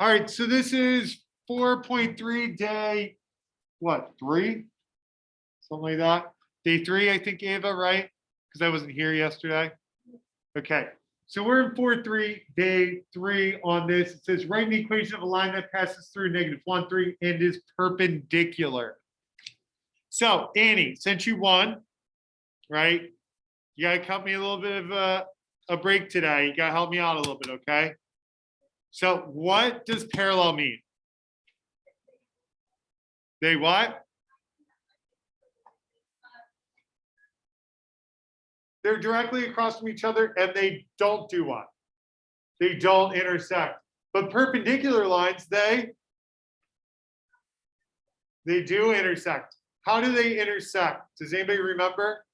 All right, so this is 4.3 day, what, 3? Something like that. Day 3, I think, Ava, right? Because I wasn't here yesterday. Okay, so we're in 4.3, day 3 on this. It says write an equation of a line that passes through -1, 3 and is perpendicular. So, Annie, since you won, right, you got to cut me a little bit of a break today. You got to help me out a little bit, okay? So what does parallel mean? They what? They're directly across from each other and they don't do what? They don't intersect. But perpendicular lines, they do intersect. How do they intersect? Does anybody remember?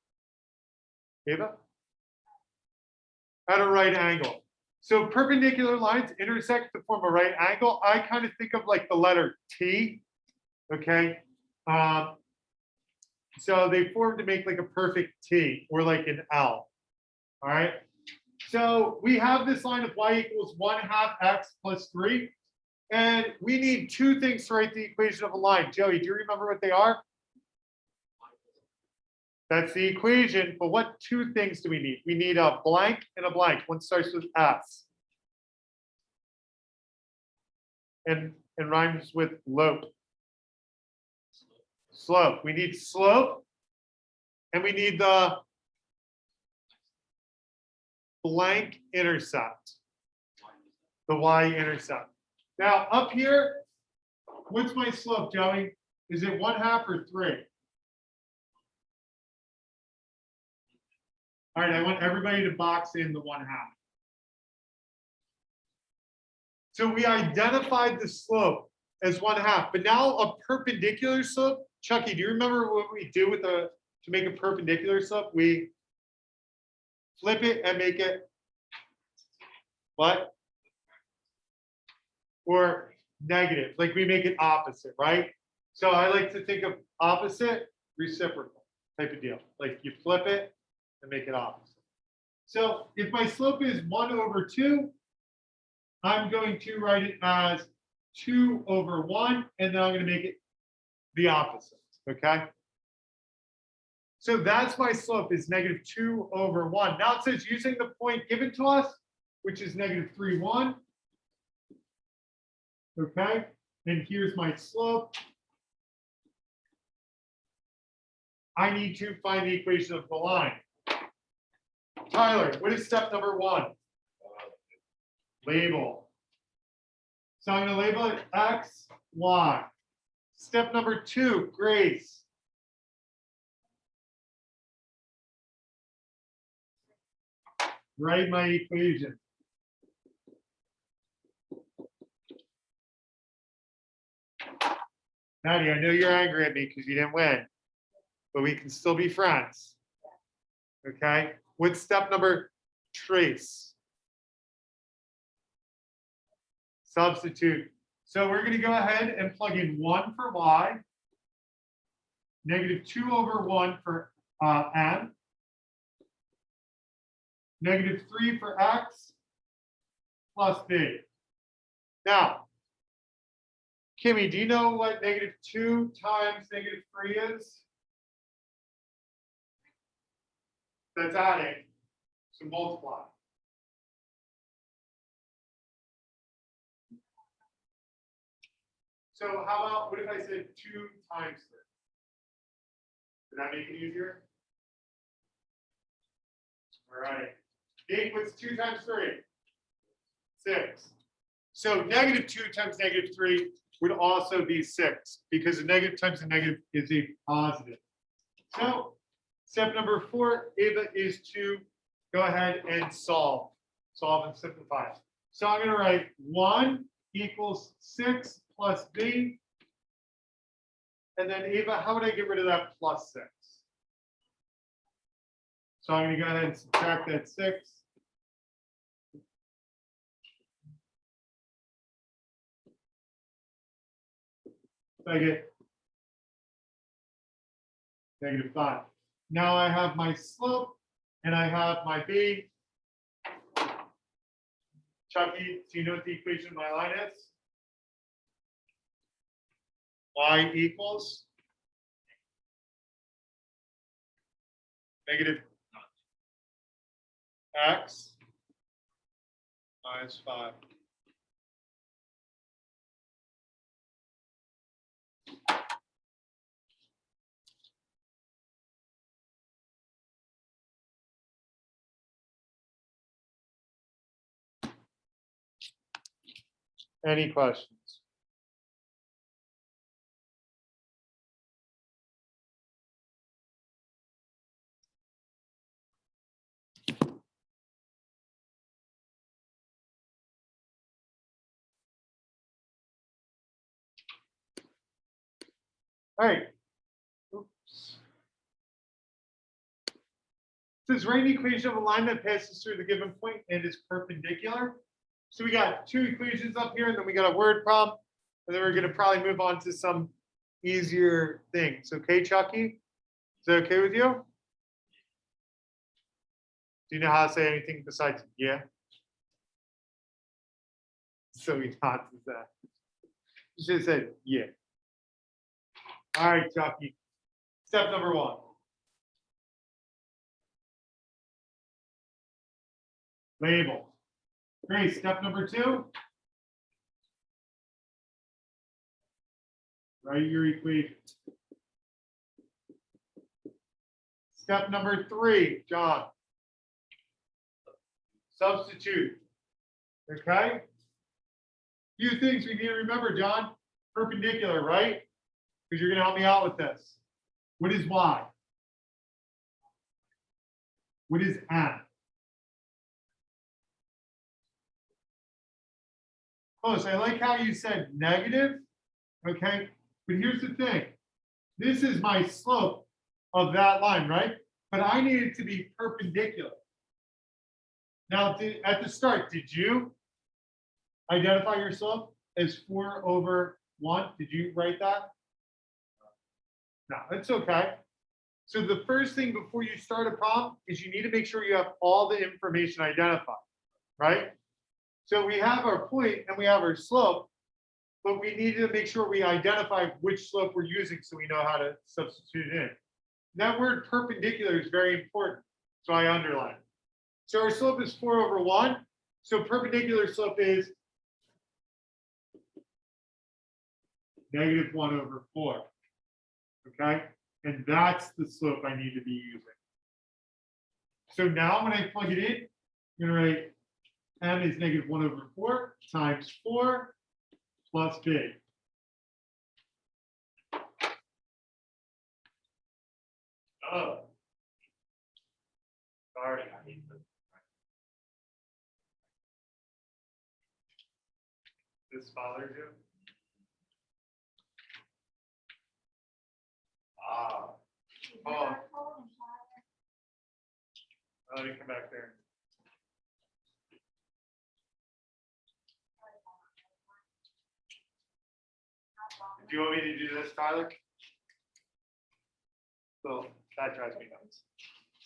Ava? At a right angle. So perpendicular lines intersect to form a right angle. I kind of think of like the letter T, okay? So they form to make like a perfect T or like an L, all right? So we have this line of y equals 1/2 x plus 3. And we need two things to write the equation of a line. Joey, do you remember what they are? That's the equation, but what two things do we need? We need a blank and a blank. One starts with S. And rhymes with lope. Slope. We need slope. And we need the blank intercept. The y-intercept. Now up here, what's my slope, Joey? Is it 1/2 or 3? All right, I want everybody to box in the 1/2. So we identified the slope as 1/2, but now a perpendicular slope. Chucky, do you remember what we do with to make a perpendicular slope? We flip it and make it what? Or negative, like we make it opposite, right? So I like to think of opposite, reciprocal type of deal. Like you flip it and make it opposite. So if my slope is 1/2, I'm going to write it as 2/1, and then I'm going to make it the opposite, okay? So that's my slope is -2/1. Now it says using the point given to us, which is -3,1. Okay, and here's my slope. I need to find the equation of the line. Tyler, what is step number 1? Label. So I'm going to label it X, Y. Step number 2, Grace. Write my equation. Maddie, I know you're angry at me because you didn't win, but we can still be friends. Okay, what's step number? Trace. Substitute. So we're going to go ahead and plug in 1 for y, -2/1 for n, -3 for x, plus b. Now, Kimmy, do you know what -2 times -3 is? That's adding, so multiply. So how about, what if I said 2 times 3? Did that make it easier? All right. Nate, what's 2 times 3? 6. So -2 times -3 would also be 6 because a negative times a negative is a positive. So step number 4, Ava, is to go ahead and solve and simplify. So I'm going to write 1 equals 6 plus b. And then Ava, how would I get rid of that plus 6? So I'm going to go ahead and subtract that 6. So I get -5. Now I have my slope and I have my b. Chucky, do you know what the equation of my line is? y equals negative x minus 5. Any questions? All right. Oops. Says write an equation of a line that passes through the given point and is perpendicular. So we got two equations up here, and then we got a word problem, and then we're going to probably move on to some easier things. Okay, Chucky? Is that okay with you? Do you know how to say anything besides yeah? So we thought that. You should have said yeah. All right, Chucky. Step number 1. Label. Great. Step number 2. Write your equation. Step number 3, John. Substitute. Okay? Few things we need to remember, John. Perpendicular, right? Because you're going to help me out with this. What is y? What is m? Close. I like how you said negative. Okay? But here's the thing. This is my slope of that line, right? But I need it to be perpendicular. Now, at the start, did you identify your slope as 4/1? Did you write that? No, it's okay. So the first thing before you start a problem is you need to make sure you have all the information identified, right? So we have our point and we have our slope, but we need to make sure we identify which slope we're using so we know how to substitute it in. That word perpendicular is very important, so I underline it. So our slope is 4/1. So perpendicular slope is -1/4. Okay? And that's the slope I need to be using. So now when I plug it in, I'm going to write m is -1/4 times 4 plus b. Oh. Sorry. This bothers you? Ah. Oh. Let me come back there. Do you want me to do this, Tyler? So that drives me nuts.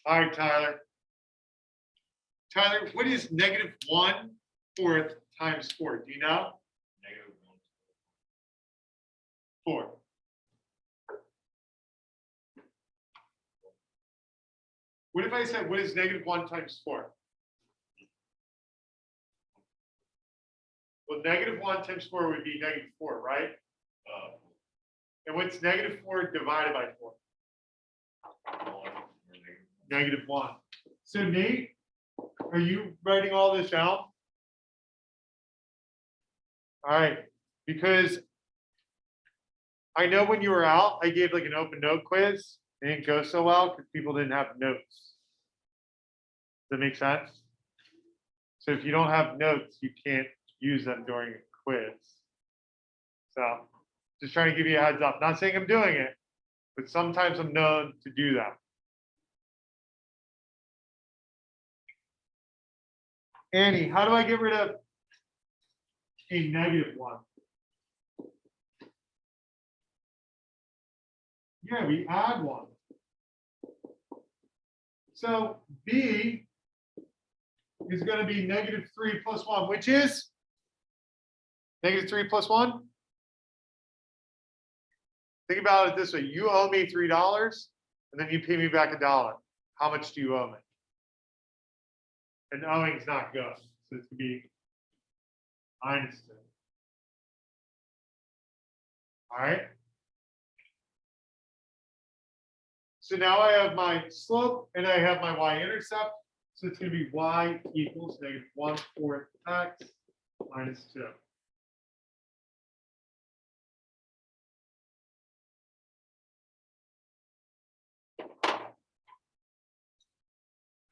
All right, Tyler. Tyler, what is -1/4 times 4? Do you know? -4. What if I said, what is -1 times 4? Well, -1 times 4 would be -4, right? And what's -4 divided by 4? -1. So Nate, are you writing all this down? All right, because I know when you were out, I gave like an open note quiz. It didn't go so well because people didn't have notes. Does that make sense? So if you don't have notes, you can't use them during a quiz. So just trying to give you a heads up. Not saying I'm doing it, but sometimes I'm known to do that. Annie, how do I get rid of a -1? Yeah, we add 1. So B is going to be -3 plus 1, which is -3 plus 1. Think about it this way. You owe me $3 and then you pay me back $1. How much do you owe me? And owing is not good. So it's going to be minus 2. All right. So now I have my slope and I have my y-intercept. So it's going to be y equals negative 1/4 x minus 2.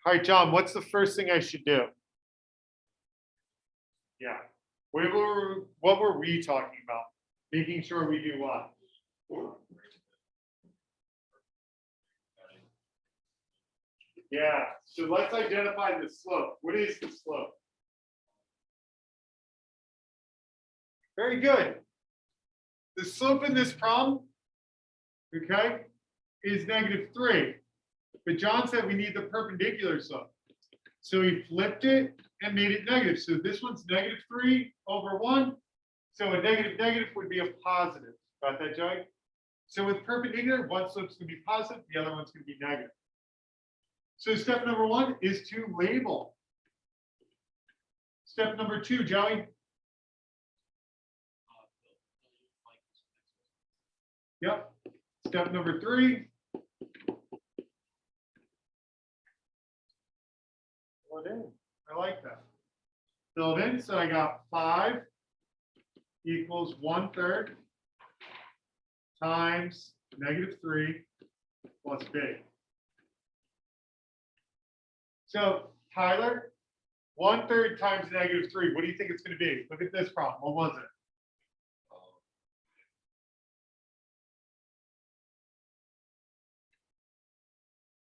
All right, John, what's the first thing I should do? Yeah. What were we talking about? Making sure we do what? Yeah. So let's identify the slope. What is the slope? Very good. The slope in this problem, okay, is -3. But John said we need the perpendicular slope. So he flipped it and made it negative. So this one's -3/1. So a negative would be a positive. Got that, Joey? So with perpendicular, one slope's going to be positive, the other one's going to be negative. So step number 1 is to label. Step number 2, Joey. Yep. Step number 3. Fill it in. I like that. Fill it in. So I got 5 equals 1/3 times -3 plus b. So Tyler, 1/3 times -3. What do you think it's going to be? Look at this problem. What was it?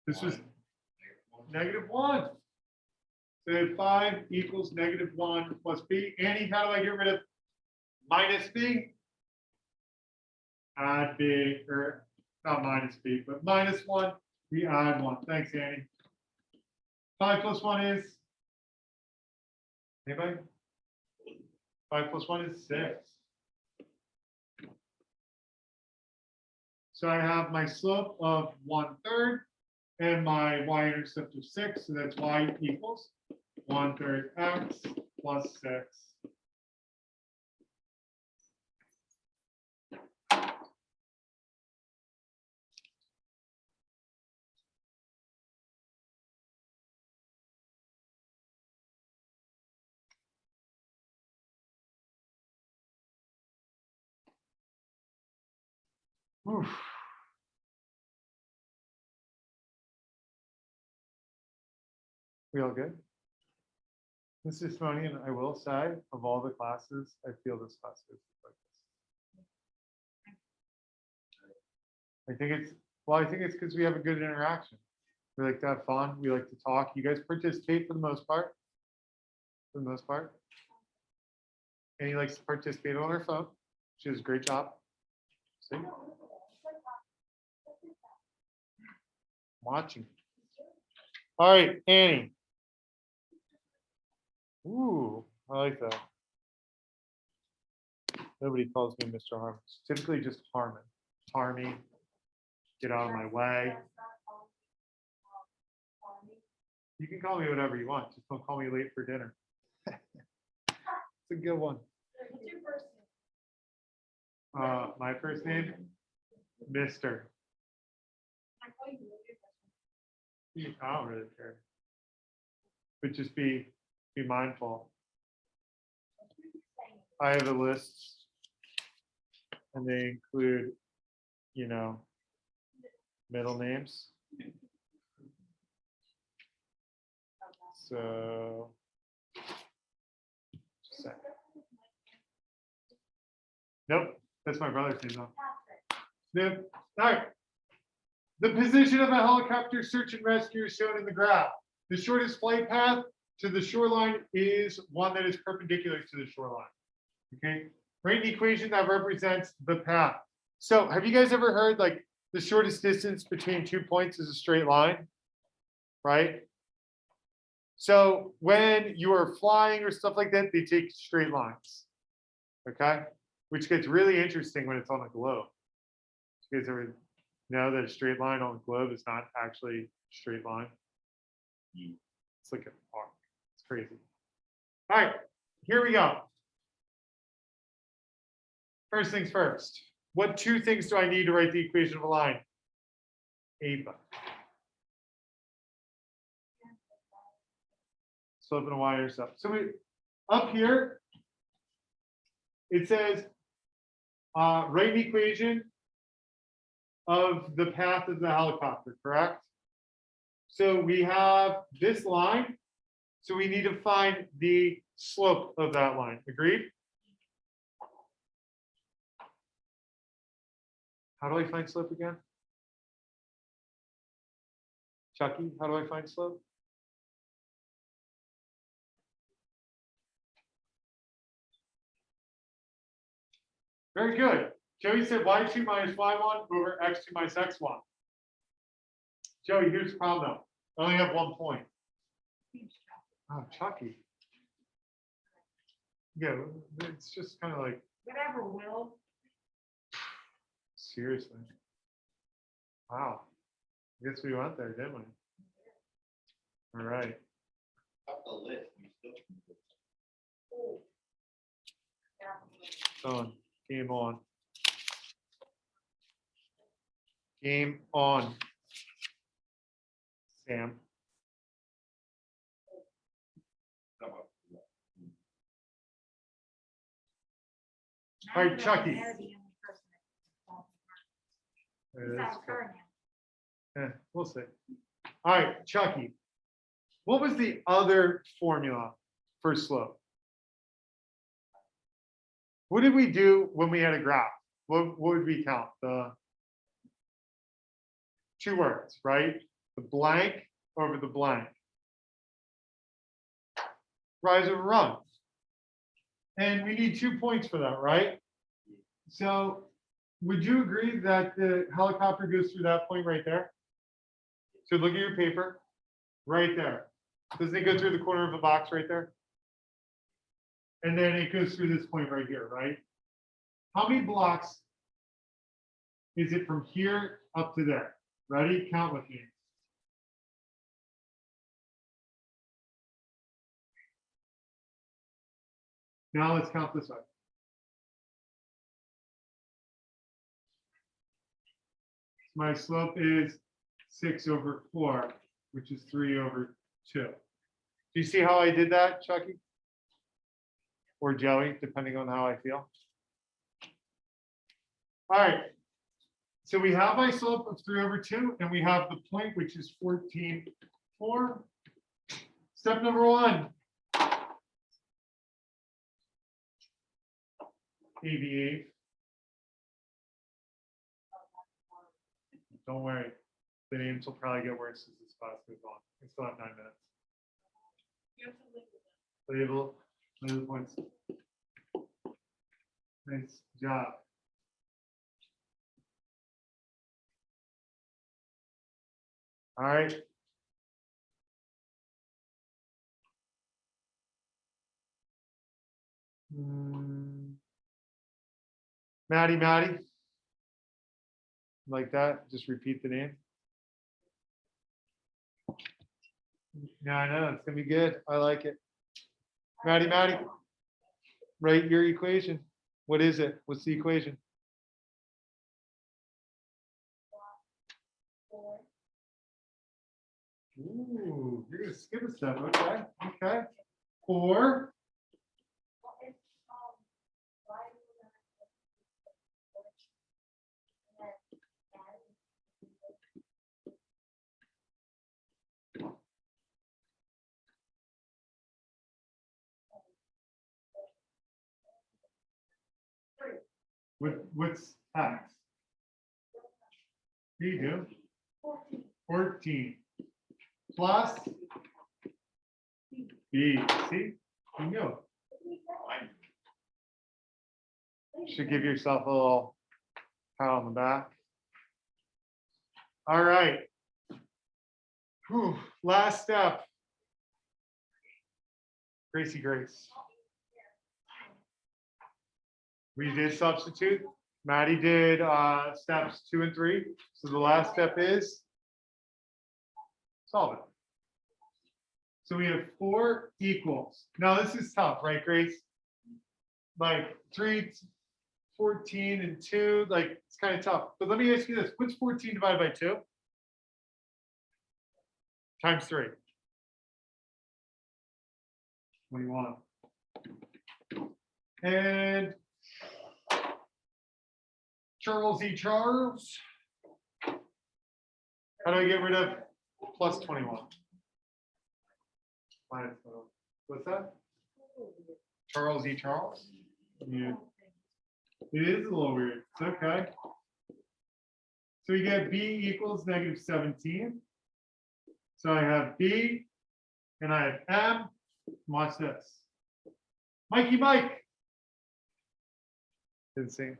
This was -1. So 5 equals -1 plus b. Annie, how do I get rid of minus b? Add b, or not minus b, but -1. We add 1. Thanks, Annie. 5 plus 1 is? Anybody? 5 plus 1 is 6. So I have my slope of 1/3 and my y-intercept of 6. So that's y equals 1/3 x plus 6. Oof. We all good? This is funny, and I will say, of all the classes, I feel this class is like this. I think it's because we have a good interaction. We like to have fun. We like to talk. You guys participate for the most part. For the most part. And he likes to participate on her phone. She does a great job. See? Watching. All right, Annie. Ooh, I like that. Nobody calls me Mr. Harmon. It's typically just Harmon. Harmy. Get out of my way. You can call me whatever you want. Just don't call me late for dinner. It's a good one. My first name, Mr. I don't really care. But just be mindful. I have a list, and they include, middle names. So, just a sec. Nope, that's my brother's name though. All right. The position of a helicopter search and rescue is shown in the graph. The shortest flight path to the shoreline is one that is perpendicular to the shoreline. Okay, write an equation that represents the path. So have you guys ever heard like the shortest distance between 2 points is a straight line, right? So when you are flying or stuff like that, they take straight lines, okay? Which gets really interesting when it's on a globe. You guys ever know that a straight line on the globe is not actually a straight line? It's like an arc. It's crazy. All right, here we go. First things first. What two things do I need to write the equation of a line? Ava. Slope and a y-intercept. So up here, it says write an equation of the path of the helicopter, correct? So we have this line. So we need to find the slope of that line. Agreed? How do I find slope again? Chucky, how do I find slope? Very good. Joey said y2 minus y1 over x2 minus x1. Joey, here's the problem though. I only have 1 point. Oh, Chucky. Yeah, it's just kind of like. Whatever, Will. Seriously. Wow. I guess we went there, didn't we? All right. On. Game on. Game on. Sam. All right, Chucky. Yeah, we'll see. All right, Chucky. What was the other formula for slope? What did we do when we had a graph? What would we count? The 2 words, right? The blank over the blank. Rise over run. And we need 2 points for that, right? So would you agree that the helicopter goes through that point right there? So look at your paper, right there. Doesn't it go through the corner of the box right there? And then it goes through this point right here, right? How many blocks is it from here up to there? Ready? Count with me. Now let's count this way. My slope is 6 over 4, which is 3 over 2. Do you see how I did that, Chucky? Or Joey, depending on how I feel. All right. So we have my slope of 3 over 2, and we have the point, which is 14.4. Step number 1. AVA. Don't worry. The names will probably get worse as this class goes on. We still have 9 minutes. Label points. Nice job. All right. Maddie. Like that, just repeat the name. Yeah, I know, it's gonna be good. I like it. Maddie, write your equation. What is it? What's the equation? Ooh, you're gonna skip a step. Okay. 4. What's x? What do you do? 14 plus b. See, you know. Should give yourself a little pat on the back. All right. Whew. Last step. Gracie Grace. We did substitute. Maddie did steps 2 and 3. So the last step is solve it. So we have 4 equals. Now this is tough, right, Grace? Like 3, 14, and 2, like it's kind of tough. But let me ask you this: what's 14 divided by 2? Times 3. 21. And Charles E. Charles. How do I get rid of plus 21? Minus 21. What's that? Charles E. Charles? Yeah. It is a little weird. It's okay. So we get B equals negative 17. So I have B and I have M. Watch this. Mikey Mike. Didn't see.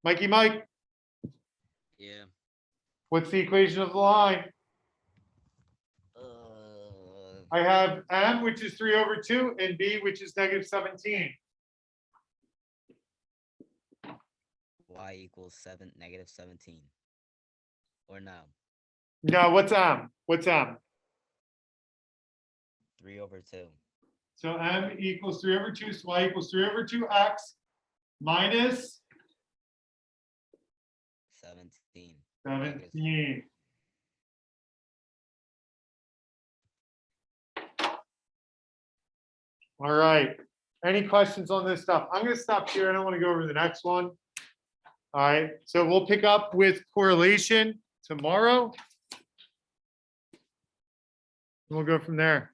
Mikey Mike. Yeah. What's the equation of the line? I have M, which is 3 over 2, and B, which is negative 17. Y equals negative 17. Or no? No, what's M? What's M? 3 over 2. So M equals 3 over 2, so Y equals 3 over 2x minus 17. 17. All right. Any questions on this stuff? I'm going to stop here. I don't want to go over the next one. All right. So we'll pick up with correlation tomorrow. We'll go from there.